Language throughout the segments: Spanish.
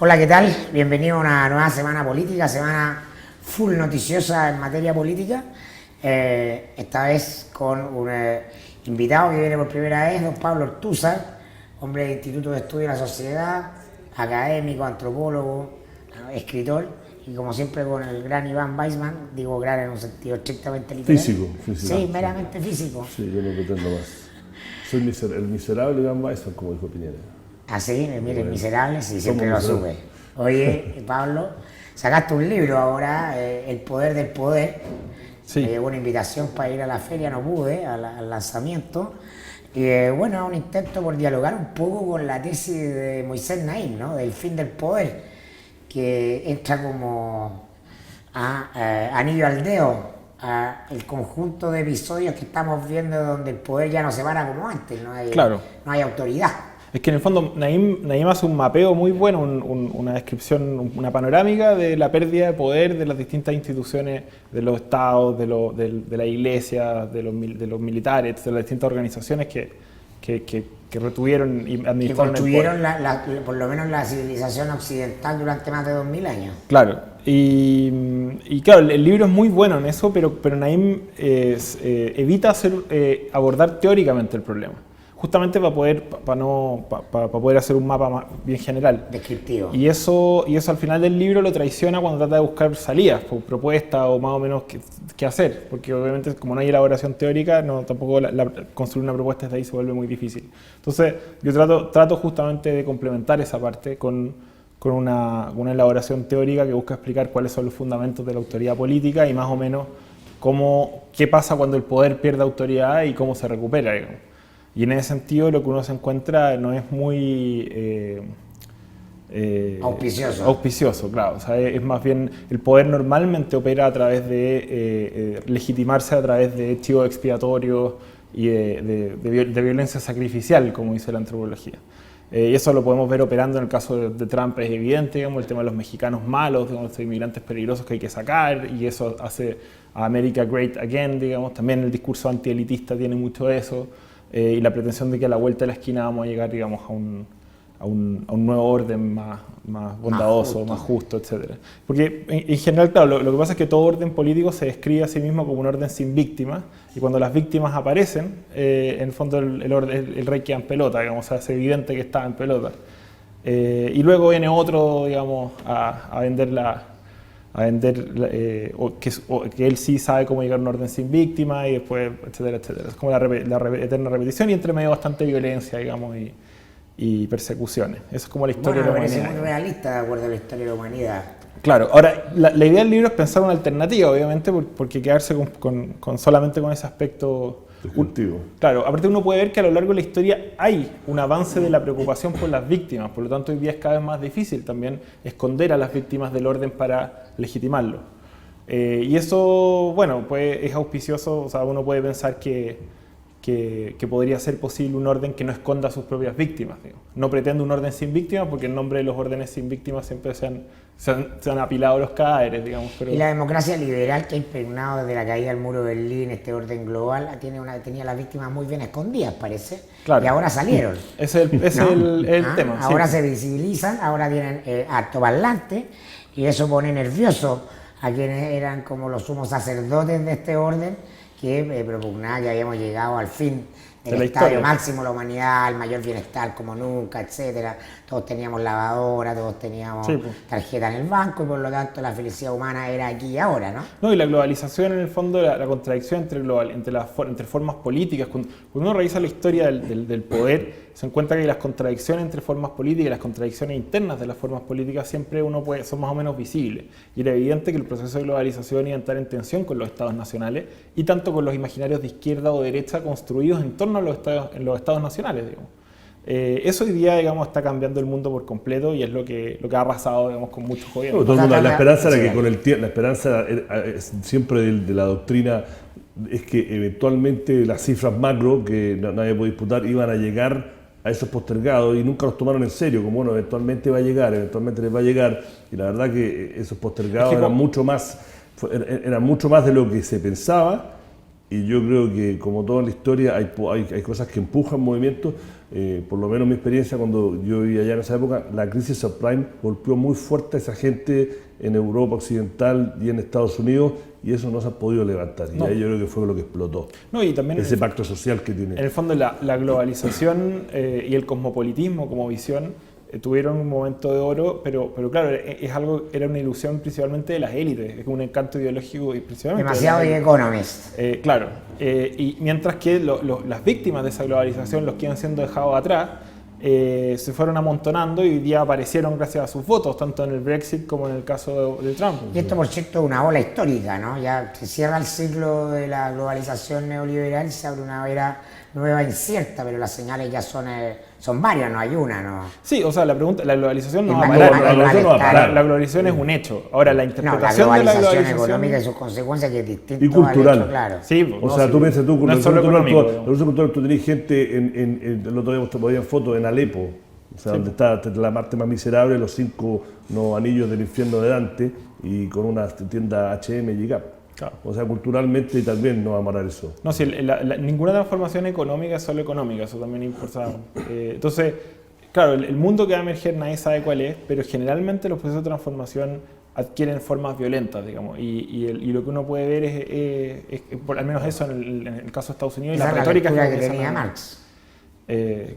Hola, ¿qué tal? Bienvenido a una nueva semana política, semana full noticiosa en materia política. Esta vez con un invitado que viene por primera vez, don Pablo Ortúzar, hombre del Instituto de Estudio de la Sociedad, académico, antropólogo, escritor, y como siempre con el gran Iván Weissman, digo gran en un sentido estrictamente literal. Físico. Sí, meramente físico. Sí, yo no pretendo más. Soy el miserable Iván Weissman, como dijo Piñera. Así, miren, miserables, y siempre lo sube. Oye, Pablo, sacaste un libro ahora, El Poder del Poder. Sí. Me llegó una invitación para ir a la feria, no pude, al lanzamiento. Y bueno, un intento por dialogar un poco con la tesis de Moisés Naim, ¿no? Del fin del poder, que entra como anillo al dedo a el conjunto de episodios que estamos viendo donde el poder ya no se para como antes, no hay autoridad. Es que en el fondo Naim hace un mapeo muy bueno, una descripción, una panorámica de la pérdida de poder de las distintas instituciones, de los estados, de la iglesia, de los militares, de las distintas organizaciones que retuvieron y administraron que construyeron por lo menos la civilización occidental durante más de 2000 años. Claro, y claro, el libro es muy bueno en eso, pero Naim evita abordar teóricamente el problema. Justamente para poder hacer un mapa más bien general. Descriptivo. Y eso al final del libro lo traiciona cuando trata de buscar salidas, propuestas o más o menos qué hacer. Porque obviamente como no hay elaboración teórica, tampoco construir una propuesta desde ahí se vuelve muy difícil. Entonces yo trato justamente de complementar esa parte con una elaboración teórica que busca explicar cuáles son los fundamentos de la autoridad política y más o menos qué pasa cuando el poder pierde autoridad y cómo se recupera, digamos. Y en ese sentido lo que uno se encuentra no es muy auspicioso, claro. O sea, es más bien el poder normalmente opera a través de legitimarse a través de chivos expiatorios y de violencia sacrificial, como dice la antropología. Y eso lo podemos ver operando en el caso de Trump, es evidente, digamos, el tema de los mexicanos malos, digamos, los inmigrantes peligrosos que hay que sacar, y eso hace a America Great Again, digamos. También el discurso antielitista tiene mucho de eso. Y la pretensión de que a la vuelta de la esquina vamos a llegar, digamos, a un nuevo orden más bondadoso, más justo, etc. Porque en general, claro, lo que pasa es que todo orden político se describe a sí mismo como un orden sin víctimas, y cuando las víctimas aparecen, en el fondo el rey queda en pelota, digamos, o sea, es evidente que está en pelota. Y luego viene otro, digamos, a vender que él sí sabe cómo llegar a un orden sin víctima y después, etcétera, etcétera. Es como la eterna repetición y entre medio bastante violencia, digamos, y persecuciones. Eso es como la historia de la humanidad. Me parece muy realista de acuerdo a la historia de la humanidad. Claro, ahora la idea del libro es pensar una alternativa, obviamente, porque quedarse solamente con ese aspecto descriptivo. Claro, aparte uno puede ver que a lo largo de la historia hay un avance de la preocupación por las víctimas, por lo tanto hoy día es cada vez más difícil también esconder a las víctimas del orden para legitimarlo. Y eso, bueno, pues es auspicioso, o sea, uno puede pensar que podría ser posible un orden que no esconda a sus propias víctimas. Digamos. No pretende un orden sin víctimas porque en nombre de los órdenes sin víctimas siempre se han apilado los cadáveres, digamos. Pero... Y la democracia liberal que ha impregnado desde la caída del muro de Berlín, este orden global, tenía las víctimas muy bien escondidas, parece, claro. Y ahora salieron. Ese es el tema. Ahora sí. se visibilizan, ahora tienen altoparlantes, y eso pone nervioso a quienes eran como los sumos sacerdotes de este orden, que propugnaba que habíamos llegado al fin del estadio máximo de la humanidad, el mayor bienestar como nunca, etcétera. Todos teníamos lavadora, todos teníamos tarjeta en el banco y por lo tanto la felicidad humana era aquí y ahora, ¿no? No, y la globalización en el fondo, la contradicción entre formas políticas. Cuando uno revisa la historia del poder, se encuentra que las contradicciones entre formas políticas y las contradicciones internas de las formas políticas siempre son más o menos visibles. Y era evidente que el proceso de globalización iba a entrar en tensión con los estados nacionales y tanto con los imaginarios de izquierda o derecha construidos en torno a los estados nacionales, digamos. Eso hoy día, digamos, está cambiando el mundo por completo y es lo que ha arrasado, digamos, con muchos gobiernos. La esperanza era que con el tiempo, la esperanza siempre de la doctrina es que eventualmente las cifras macro, que nadie puede disputar, iban a llegar a esos postergados y nunca los tomaron en serio, como bueno, eventualmente les va a llegar, y la verdad que esos postergados eran mucho más de lo que se pensaba. y yo creo que, como todo en la historia, hay cosas que empujan movimientos. Por lo menos mi experiencia cuando yo vivía allá en esa época, la crisis subprime golpeó muy fuerte a esa gente en Europa Occidental y en Estados Unidos, y eso no se ha podido levantar. Y ahí yo creo que fue lo que explotó. No, y también ese pacto social que tiene. En el fondo, la globalización y el cosmopolitismo como visión tuvieron un momento de oro, pero claro, era una ilusión principalmente de las élites, es un encanto ideológico y principalmente demasiado de Economist. Claro, y mientras que las víctimas de esa globalización, los que iban siendo dejados atrás, se fueron amontonando y hoy día aparecieron gracias a sus votos, tanto en el Brexit como en el caso de Trump. Y esto, por cierto, es una ola histórica, ¿no? Ya se cierra el ciclo de la globalización neoliberal, se abre una era nueva incierta, pero las señales ya son varias, no hay una, ¿no? Sí, o sea, la globalización no El va a mal- parar. el mal- globalización no va a parar. La globalización es un hecho. Ahora, la No, la interpretación de la globalización globalización económica y sus consecuencias, que es distinto Y cultural. al hecho, claro. Sí, O no, sea, sí, tú piensas, tú, no es solo económico, digamos. tú tenés gente, el otro día te podían fotos en Alepo, o sea, donde está la parte más miserable, los 5 anillos del infierno de Dante, y con una tienda H&M y Gap. Claro. O sea, culturalmente también no va a parar eso. No, sí, ninguna transformación económica es solo económica, eso también es importante. Entonces, claro, el mundo que va a emerger nadie sabe cuál es, pero generalmente los procesos de transformación adquieren formas violentas, digamos, y lo que uno puede ver es al menos eso en el caso de Estados Unidos, y Esa la es la retórica lectura que empiezan tenía a- Marx.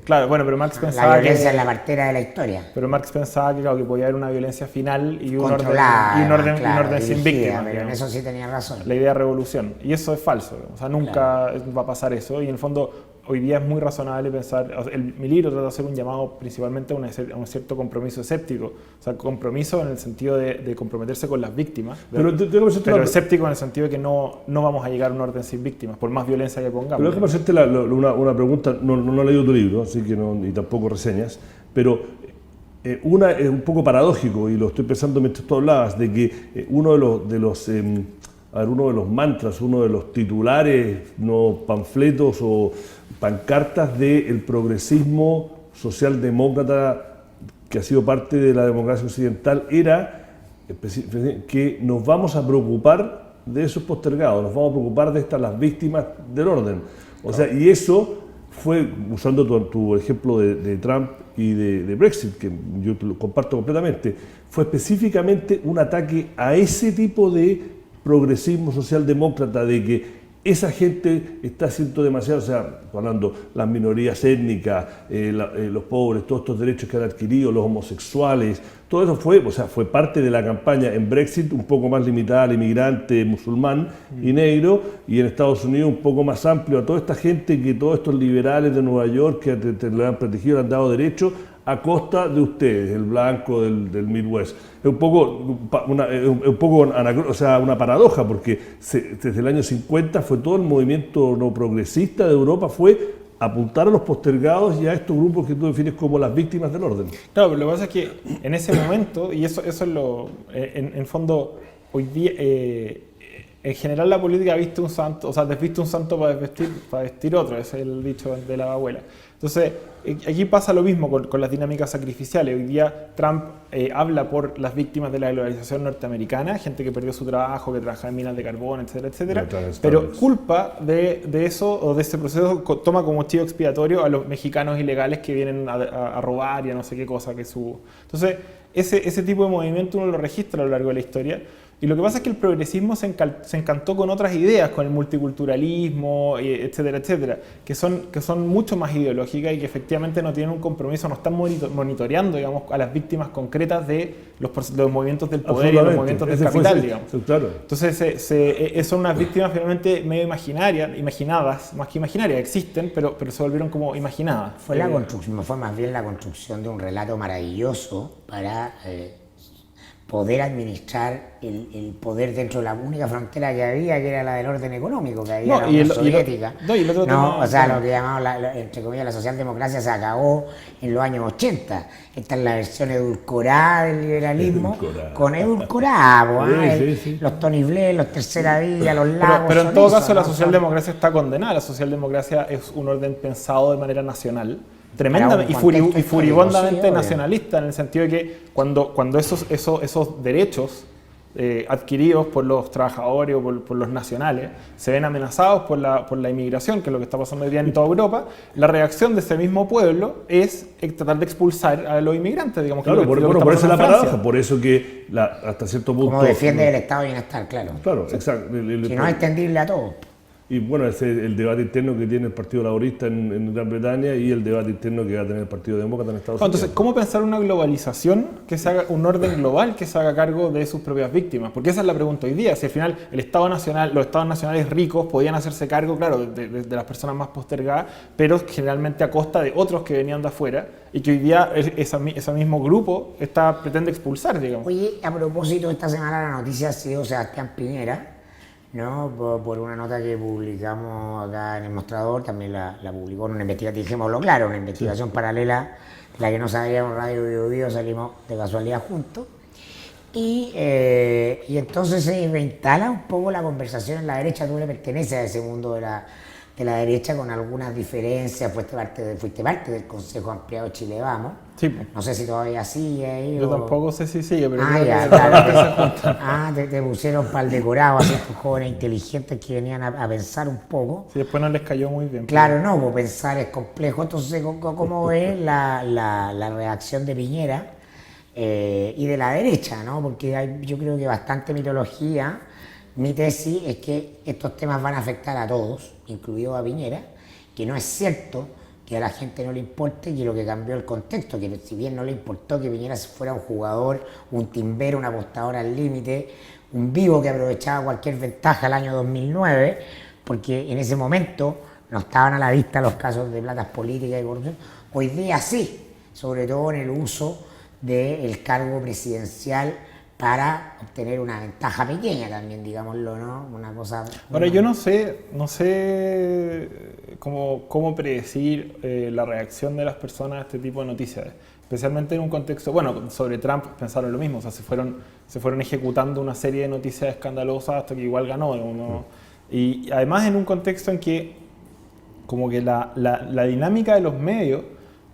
Claro, bueno, pero Marx La pensaba violencia es que... la partera de la historia. Pero Marx pensaba que, claro, que podía haber una violencia final y un orden, Controlada, y un orden, claro, un orden sin dirigida, víctimas. pero en digamos. eso sí tenía razón. La idea de revolución. Y eso es falso. O sea, nunca va a pasar eso. Y en el fondo, hoy día es muy razonable pensar... O sea, mi libro trata de hacer un llamado principalmente a un cierto compromiso escéptico. O sea, compromiso en el sentido de comprometerse con las víctimas. Pero escéptico en el sentido de que no vamos a llegar a un orden sin víctimas, por más violencia que pongamos. Pero déjame hacerte una pregunta, no he leído tu libro, así que ni tampoco reseñas, pero una es un poco paradójico, y lo estoy pensando mientras tú hablabas, de que uno de los mantras, uno de los titulares, no panfletos o pancartas del progresismo socialdemócrata que ha sido parte de la democracia occidental era que nos vamos a preocupar de esos postergados, nos vamos a preocupar de las víctimas del orden. O sea, y eso fue, usando tu ejemplo de Trump y de Brexit, que yo lo comparto completamente, fue específicamente un ataque a ese tipo de progresismo socialdemócrata, de que esa gente está haciendo demasiado, o sea, hablando las minorías étnicas, los pobres, todos estos derechos que han adquirido, los homosexuales, todo eso fue parte de la campaña en Brexit, un poco más limitada al inmigrante musulmán y negro, y en Estados Unidos un poco más amplio a toda esta gente, que todos estos liberales de Nueva York que le han protegido, le han dado derechos a costa de ustedes, el blanco del Midwest. Es un poco una paradoja, porque desde el año 50 fue todo el movimiento no progresista de Europa, fue apuntar a los postergados y a estos grupos que tú defines como las víctimas del orden. Claro, pero lo que pasa es que en ese momento, y eso es lo... En fondo, hoy día... en general la política ha visto un santo, o sea, desviste un santo para vestir otro, ese es el dicho de la abuela. Entonces, aquí pasa lo mismo con las dinámicas sacrificiales. Hoy día Trump habla por las víctimas de la globalización norteamericana, gente que perdió su trabajo, que trabaja en minas de carbón, etcétera, etcétera. Pero culpa de eso o de ese proceso, toma como chivo expiatorio a los mexicanos ilegales que vienen a robar y a no sé qué cosa que su... Entonces, ese tipo de movimiento uno lo registra a lo largo de la historia. Y lo que pasa es que el progresismo se encantó con otras ideas, con el multiculturalismo, etcétera, etcétera, que son mucho más ideológicas y que efectivamente no tienen un compromiso, no están monitoreando, digamos, a las víctimas concretas de los movimientos del poder y los movimientos del capital, digamos. Claro. Entonces son unas víctimas finalmente medio imaginadas, más que imaginarias, existen, pero se volvieron como imaginadas. Fue más bien la construcción de un relato maravilloso para poder administrar el poder dentro de la única frontera que había, que era la del orden económico, que había la Unión Soviética. O sea, lo que llamamos, entre comillas, la socialdemocracia se acabó en los años 80. Esta es la versión edulcorada del liberalismo, Sí. Los Tony Blair, los Tercera Vía, los Lagos. Pero en todo caso la socialdemocracia está condenada. La socialdemocracia es un orden pensado de manera nacional, tremendamente y furibundamente nacionalista, en el sentido de que cuando esos derechos adquiridos por los trabajadores o por los nacionales, se ven amenazados por la inmigración, que es lo que está pasando hoy día en toda Europa, la reacción de ese mismo pueblo es tratar de expulsar a los inmigrantes, digamos. Claro, que por eso es la Francia. paradoja, por eso que hasta cierto punto... Como defiende el estado de bienestar, claro. Claro, exacto. Si no es extendible a todos. Y bueno, ese es el debate interno que tiene el Partido Laborista en Gran Bretaña y el debate interno que va a tener el Partido Demócrata en Estados Unidos. Entonces, ¿cómo pensar una globalización que se haga, un orden global que se haga cargo de sus propias víctimas? Porque esa es la pregunta hoy día. Si al final los estados nacionales ricos podían hacerse cargo, claro, de las personas más postergadas, pero generalmente a costa de otros que venían de afuera y que hoy día ese mismo grupo pretende expulsar, digamos. Oye, a propósito, esta semana la noticia ha sido Sebastián Piñera, ¿no? Por una nota que publicamos acá en El Mostrador, también la publicó en una investigación, dijémoslo claro, una investigación paralela de la que no sabíamos, Radio Bio Bio, salimos de casualidad juntos. Y entonces se instala un poco la conversación en la derecha. Tú le perteneces a ese mundo de la derecha con algunas diferencias, fuiste parte del Consejo Ampliado Chile Vamos. Sí. No sé si todavía sigue ahí. Yo tampoco sé si sigue, pero creo ya, que claro. Te pusieron para el decorado, así estos jóvenes inteligentes que venían a pensar un poco. Sí, después no les cayó muy bien. Claro, no, pues pensar es complejo. Entonces, ¿cómo ves la reacción de Piñera y de la derecha, ¿no? Porque hay, yo creo que bastante mitología. Mi tesis es que estos temas van a afectar a todos, incluido a Piñera, que no es cierto que a la gente no le importe, que lo que cambió el contexto, que si bien no le importó que Piñera fuera un jugador, un timbero, un apostador al límite, un vivo que aprovechaba cualquier ventaja el año 2009, porque en ese momento no estaban a la vista los casos de platas políticas y corrupción. Hoy día sí, sobre todo en el uso del cargo presidencial para obtener una ventaja pequeña también, digámoslo, ¿no? Una cosa... Ahora, yo no sé cómo predecir la reacción de las personas a este tipo de noticias, especialmente en un contexto, bueno, sobre Trump pensaron lo mismo, o sea, se fueron ejecutando una serie de noticias escandalosas hasta que igual ganó, ¿no? Y además en un contexto en que como que la dinámica de los medios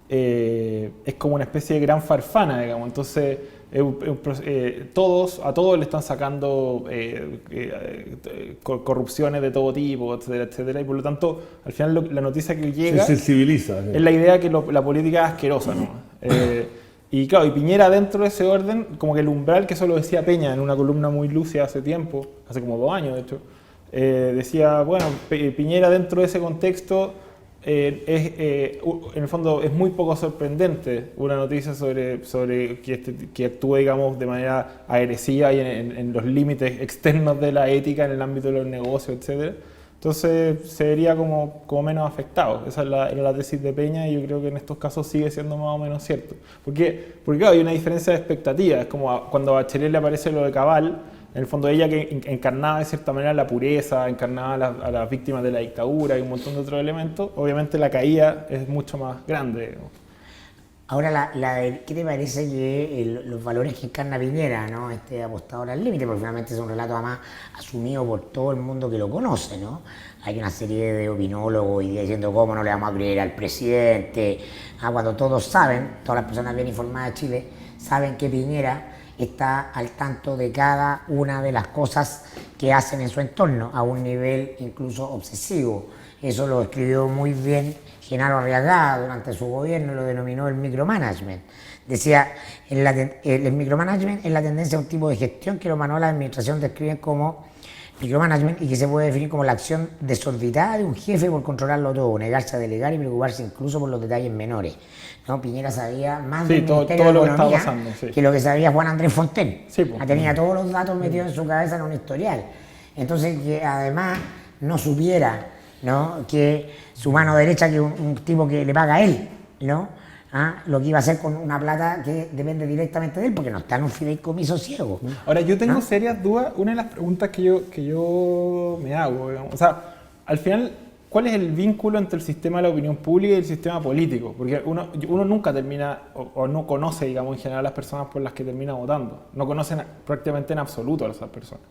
es como una especie de gran farfana, digamos, entonces... a todos le están sacando corrupciones de todo tipo, etcétera, etcétera, y por lo tanto, al final la noticia que llega se sensibiliza. es la idea que la política es asquerosa, ¿no? Y claro, y Piñera dentro de ese orden, como que el umbral, que eso lo decía Peña en una columna muy lúcida hace tiempo, hace como 2 años de hecho, decía, bueno, Piñera dentro de ese contexto en el fondo es muy poco sorprendente una noticia sobre que actúe, digamos, de manera agresiva y en los límites externos de la ética en el ámbito de los negocios, etc. Entonces se vería como menos afectado. Esa era la tesis de Peña y yo creo que en estos casos sigue siendo más o menos cierto. Porque claro, hay una diferencia de expectativas. Es como cuando a Bachelet le aparece lo de Cabal. En el fondo ella que encarnaba de cierta manera la pureza, encarnaba a las víctimas de la dictadura y un montón de otros elementos, obviamente la caída es mucho más grande. Ahora, ¿qué te parece que los valores que encarna Piñera, ¿no? Este apostador al límite? Porque finalmente es un relato además asumido por todo el mundo que lo conoce, ¿no? Hay una serie de opinólogos y diciendo cómo no le vamos a creer al presidente. Cuando todos saben, todas las personas bien informadas de Chile, saben que Piñera está al tanto de cada una de las cosas que hacen en su entorno, a un nivel incluso obsesivo. Eso lo escribió muy bien Genaro Arriagada durante su gobierno, lo denominó el micromanagement. Decía, el micromanagement es la tendencia a un tipo de gestión que los manuales de administración describen como micromanagement y que se puede definir como la acción desorbitada de un jefe por controlarlo todo, negarse a delegar y preocuparse incluso por los detalles menores. ¿No? Piñera sabía más del Ministerio de Economía que lo que sabía Juan Andrés Fontaine. Sí, pues. Tenía todos los datos metidos en su cabeza en un historial. Entonces, que además no supiera, ¿no? Que su mano derecha, que un tipo que le paga a él, ¿no? Lo que iba a hacer con una plata que depende directamente de él, porque no está en un fideicomiso ciego. Ahora, yo tengo serias dudas. Una de las preguntas que yo me hago, digamos, o sea, al final, ¿cuál es el vínculo entre el sistema de la opinión pública y el sistema político? Porque uno nunca termina, o no conoce, digamos, en general las personas por las que termina votando. No conocen prácticamente en absoluto a esas personas.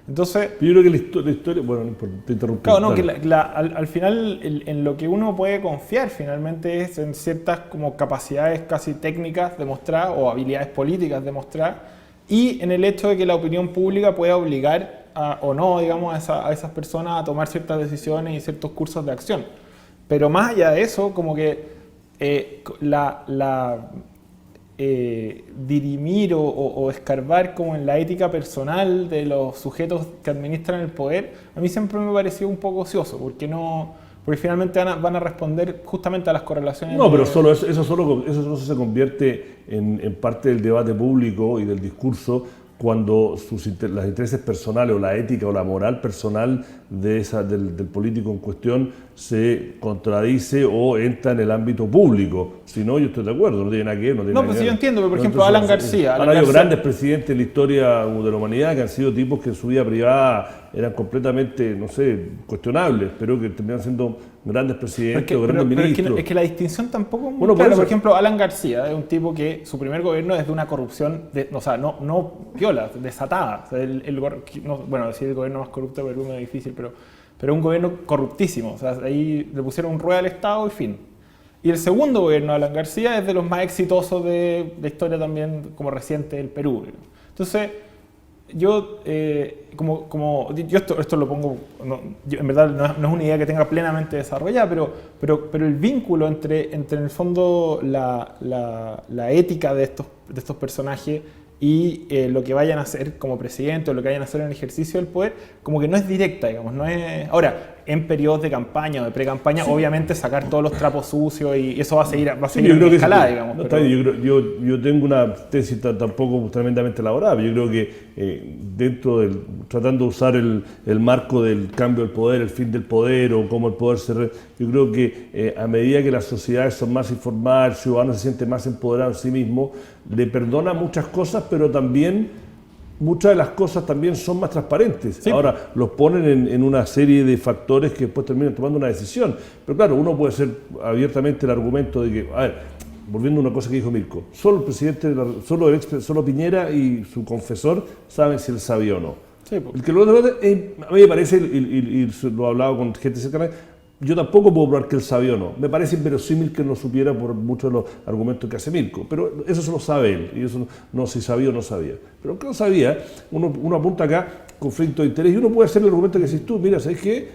Entonces, yo creo que la historia, bueno, no importa, te interrumpí. Claro, no, que al final en lo que uno puede confiar finalmente es en ciertas como capacidades casi técnicas demostradas o habilidades políticas demostradas y en el hecho de que la opinión pública pueda obligar o no, digamos, a esas personas a tomar ciertas decisiones y ciertos cursos de acción. Pero más allá de eso, como que dirimir o escarbar como en la ética personal de los sujetos que administran el poder, a mí siempre me pareció un poco ocioso, porque finalmente van a responder justamente a las correlaciones. No, pero eso solo se convierte en parte del debate público y del discurso cuando los intereses personales o la ética o la moral personal del político en cuestión se contradice o entra en el ámbito público. Si no, yo estoy de acuerdo, no tiene nada que ver. No, pues sí, yo entiendo, pero por ejemplo, Alan García. Han habido grandes presidentes en la historia de la humanidad que han sido tipos que en su vida privada eran completamente, no sé, cuestionables, pero que terminan siendo grandes presidentes o grandes ministros. Es que la distinción tampoco es muy clara. Por ejemplo, Alan García es un tipo que su primer gobierno es de una corrupción, no viola, desatada. O sea, bueno, decir el gobierno más corrupto de Perú es difícil, pero un gobierno corruptísimo. O sea, ahí le pusieron un rueda al Estado y fin. Y el segundo gobierno de Alan García es de los más exitosos de la historia también como reciente del Perú. Entonces, yo esto lo pongo, en verdad no es una idea que tenga plenamente desarrollada, pero el vínculo entre en el fondo la ética de estos personajes y lo que vayan a hacer como presidente o lo que vayan a hacer en el ejercicio del poder, como que no es directa, digamos, no es... Ahora, en periodos de campaña o de pre-campaña, sí, obviamente sacar todos los trapos sucios y eso va a seguir en escalada, digamos. No, pero... yo tengo una tesis tampoco tremendamente elaborada, pero yo creo que tratando de usar el marco del cambio del poder, el fin del poder o cómo el poder yo creo que a medida que las sociedades son más informadas, el ciudadano se siente más empoderado en sí mismo, le perdona muchas cosas, pero también muchas de las cosas también son más transparentes. Sí. Ahora los ponen en una serie de factores que después terminan tomando una decisión. Pero claro, uno puede hacer abiertamente el argumento de que, a ver, volviendo a una cosa que dijo Mirko, solo solo Piñera y su confesor saben si él sabía o no. Sí, pues. A mí me parece, y lo he hablado con gente cercana, yo tampoco puedo probar que él sabía o no. Me parece inverosímil que él no supiera por muchos de los argumentos que hace Mirko, pero eso se lo sabe él, y eso no si sabía o no sabía. Pero que no sabía, uno apunta acá, conflicto de interés, y uno puede hacer el argumento que decís tú, mira, ¿sabes qué?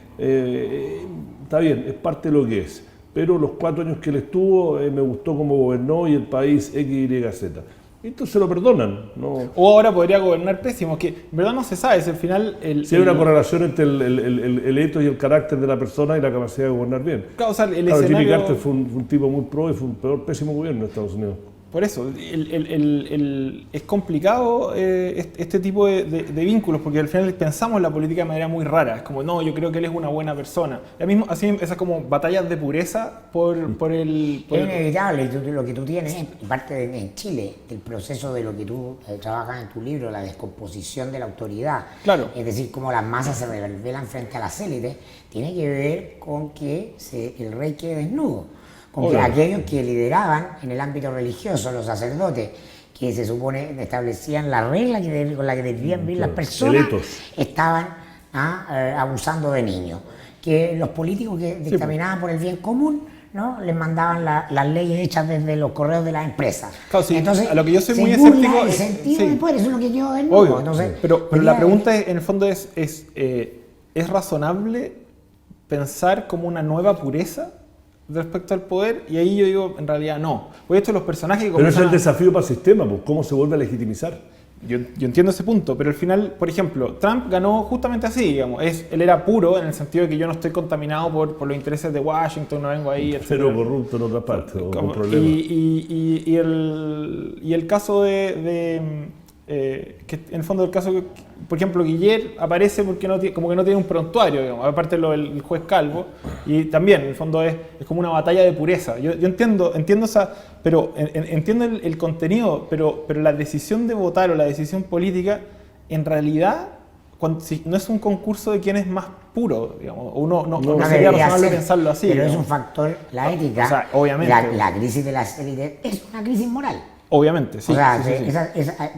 Está bien, es parte de lo que es, pero los 4 años que él estuvo, me gustó cómo gobernó y el país X, Y, Z. Entonces se lo perdonan. ¿No? O ahora podría gobernar pésimo, que en verdad no se sabe, si al final... Si hay una correlación entre el etos y el carácter de la persona y la capacidad de gobernar bien. Claro, o sea, Jimmy Carter fue un tipo muy pro y fue un pésimo gobierno en Estados Unidos. Por eso, es complicado este tipo de vínculos, porque al final pensamos en la política de manera muy rara. Es como, no, yo creo que él es una buena persona. Así esas como batallas de pureza por el... Es inevitable lo que tú tienes, en parte en Chile, del proceso de lo que tú trabajas en tu libro, la descomposición de la autoridad. Claro. Es decir, cómo las masas se rebelan frente a las élites, tiene que ver con que el rey quede desnudo. Con que aquellos que lideraban en el ámbito religioso, los sacerdotes, que se supone establecían la regla con la que debían vivir las personas, estaban abusando de niños. Que los políticos que dictaminaban por el bien común, ¿no? Les mandaban las leyes hechas desde los correos de las empresas. Claro, sí. Entonces, a lo que yo soy muy escéptico el sentido del poder, eso es lo que yo obvio. Entonces, pero la pregunta en el fondo ¿es razonable pensar como una nueva pureza respecto al poder? Y ahí yo digo, en realidad no. Porque esto los personajes... Pero ese es el desafío para el sistema, pues, ¿cómo se vuelve a legitimizar? Yo entiendo ese punto, pero al final, por ejemplo, Trump ganó justamente así, digamos. Él era puro en el sentido de que yo no estoy contaminado por los intereses de Washington, no vengo ahí, etc. Cero corrupto en otra parte, o con problemas. Y el caso que en el fondo el caso que, por ejemplo, Guillet aparece porque como que no tiene un prontuario, digamos, aparte el juez Calvo, y también en el fondo es como una batalla de pureza. Yo entiendo esa, pero entiendo el contenido, pero la decisión de votar o la decisión política, en realidad, si no es un concurso de quién es más puro, digamos, no sería razonable pensarlo así. Pero digamos. Es un factor, la ética, o sea, obviamente. La crisis de las élites es una crisis moral. Obviamente, sí. O sea, sí.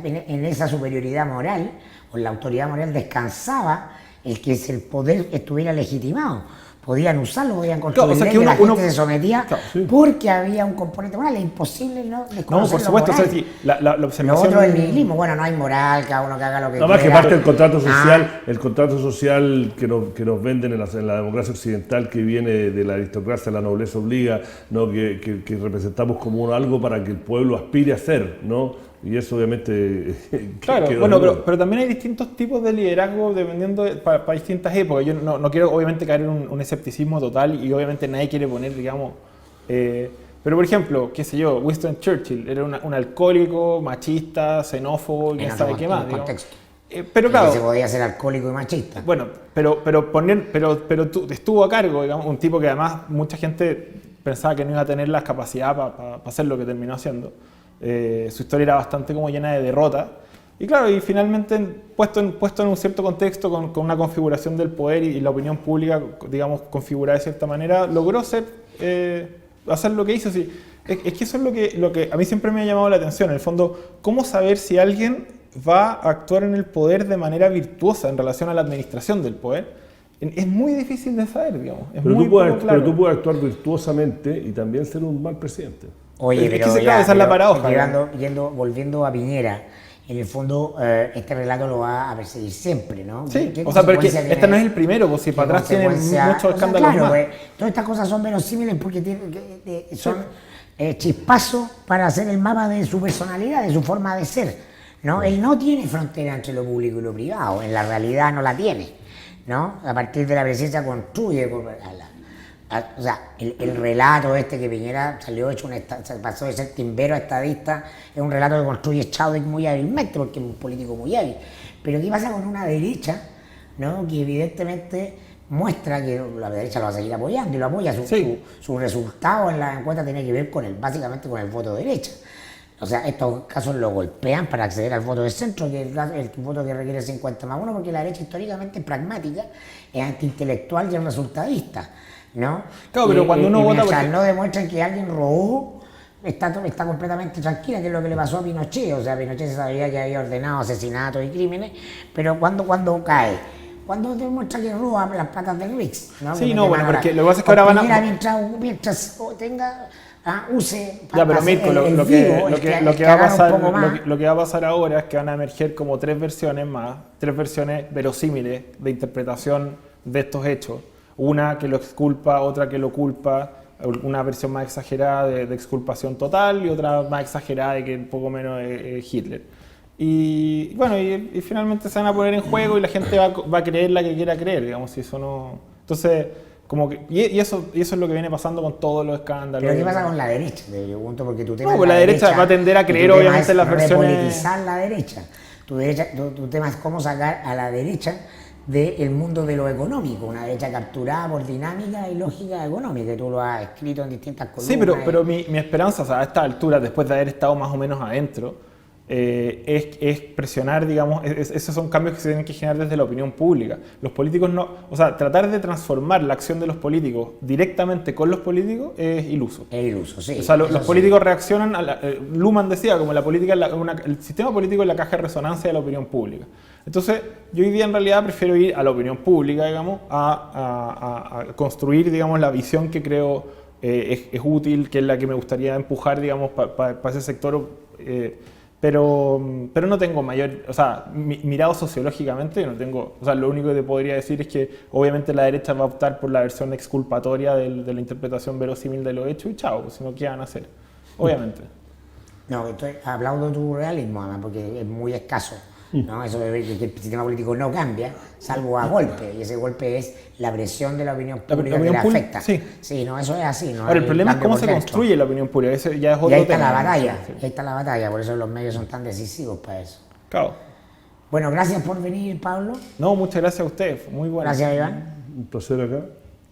En esa superioridad moral, o en la autoridad moral, descansaba el que el poder estuviera legitimado podían usarlo, podían construir Claro, o sea, ley, que que la uno- gente se sometía Claro, sí. porque había un componente moral. Es imposible no No, desconocer por lo supuesto, o sea, moral. sí, la Lo observación... otro es el nihilismo. Bueno, no hay moral, cada uno que haga lo que Nada más que quiera. parte del contrato social, Ah, el contrato social que nos venden en la democracia occidental, que viene de la aristocracia, la nobleza obliga, ¿no? que representamos como algo para que el pueblo aspire a ser, ¿no? Y eso obviamente Claro, quedó bueno, en duda. pero también hay distintos tipos de liderazgo dependiendo para distintas épocas. Yo no quiero obviamente caer en un escepticismo total y obviamente nadie quiere poner, digamos... pero por ejemplo, qué sé yo, Winston Churchill era un alcohólico, machista, xenófobo y en no otro sabe qué en más. un Digamos. contexto. Pero En claro, que se podía ser alcohólico y machista. bueno, pero estuvo a cargo, digamos, un tipo que además mucha gente pensaba que no iba a tener las capacidades para hacer lo que terminó haciendo. Su historia era bastante como llena de derrotas. Y claro, y finalmente puesto en un cierto contexto, con una configuración del poder y la opinión pública, digamos, configurada de cierta manera, logró hacer lo que hizo. Sí, es que eso es lo que a mí siempre me ha llamado la atención. En el fondo, ¿cómo saber si alguien va a actuar en el poder de manera virtuosa en relación a la administración del poder? Es muy difícil de saber, digamos. Es Pero muy tú, puedes, poco claro. pero tú puedes actuar virtuosamente y también ser un mal presidente. Oye, Es que pero claro, esa es la pero paradoja, volviendo a Piñera, en el fondo este relato lo va a perseguir siempre, ¿no? Sí, ¿Qué o sea, pero es que consecuencia este tiene- no es el primero, pues si qué para atrás tienen consecuencia? muchos O sea, escándalos claro, más. pues, todas estas cosas son verosímiles porque son chispazos para hacer el mapa de su personalidad, de su forma de ser, ¿no? Él no tiene frontera entre lo público y lo privado, en la realidad no la tiene, ¿no? A partir de la presencia construye, o sea, el relato este que Piñera salió hecho se pasó de ser timbero a estadista, es un relato que construye Chadwick muy hábilmente porque es un político muy hábil. Pero ¿qué pasa con una derecha, ¿no? Que evidentemente muestra que la derecha lo va a seguir apoyando y lo apoya? Su resultado en la encuesta tiene que ver básicamente con el voto de derecha. O sea, estos casos lo golpean para acceder al voto de centro, que es el voto que requiere 50+1, porque la derecha históricamente es pragmática, es antiintelectual y es resultadista, ¿no? Claro, pero cuando uno vota... Mientras porque- no demuestran que alguien robó, está completamente tranquila, que es lo que le pasó a Pinochet. O sea, Pinochet se sabía que había ordenado asesinatos y crímenes, pero cuando cae, cuando demuestra que roba las patas del Rix, ¿no? Sí, Que no, mete bueno, mano porque a lo que pasa es que ahora van a- Piñera, mientras tenga, use Ya, pero Mirko, lo que va a pasar, un poco más. lo que va a pasar ahora es que van a emerger como tres versiones verosímiles de interpretación de estos hechos. Una que lo exculpa, otra que lo culpa, una versión más exagerada de exculpación total y otra más exagerada de que un poco menos es Hitler. Y bueno, y finalmente se van a poner en juego y la gente va a creer la que quiera creer, digamos, si eso no... Entonces, como que... Y eso es lo que viene pasando con todos los escándalos. Pero ¿qué pasa con la derecha? Te pregunto, porque tu tema No, es pues la derecha va a tender a y tu creer, tema obviamente, es en las versiones- repolitizar la derecha. Tu tema es cómo sacar a la derecha del mundo de lo económico, una derecha capturada por dinámica y lógica económica, que tú lo has escrito en distintas columnas. Sí, pero mi esperanza, o sea, a esta altura, después de haber estado más o menos adentro, es presionar, digamos, esos son cambios que se tienen que generar desde la opinión pública. Los políticos no, o sea, tratar de transformar la acción de los políticos directamente con los políticos es iluso. Es iluso, sí. O sea, los eso sí. políticos reaccionan Luhmann decía, como la política el sistema político es la caja de resonancia de la opinión pública. Entonces, yo hoy día en realidad prefiero ir a la opinión pública, digamos, a construir, digamos, la visión que creo es útil, que es la que me gustaría empujar, digamos, para ese sector. Pero no tengo mayor, o sea, mirado sociológicamente, no tengo, o sea, lo único que te podría decir es que obviamente la derecha va a optar por la versión exculpatoria de la interpretación verosímil de lo hecho y chao, pues si no, ¿qué van a hacer? Obviamente. No, aplaudo tu realismo, además, porque es muy escaso, ¿no? Eso de ver que el sistema político no cambia, salvo a golpe, y ese golpe es la presión de la opinión pública que le afecta. Sí. No, eso es así. ¿no? Ahora, el problema es cambio cómo por se dentro. construye la opinión pública, ese ya es otro Y ahí está tema. la batalla, Sí. ahí está la batalla, por eso los medios son tan decisivos para eso. Claro. Bueno, gracias por venir, Pablo. No, muchas gracias a usted, fue muy bueno. Gracias, Iván. Un placer acá.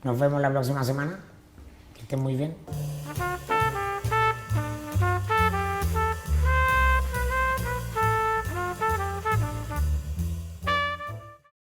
Nos vemos la próxima semana. Que estén muy bien.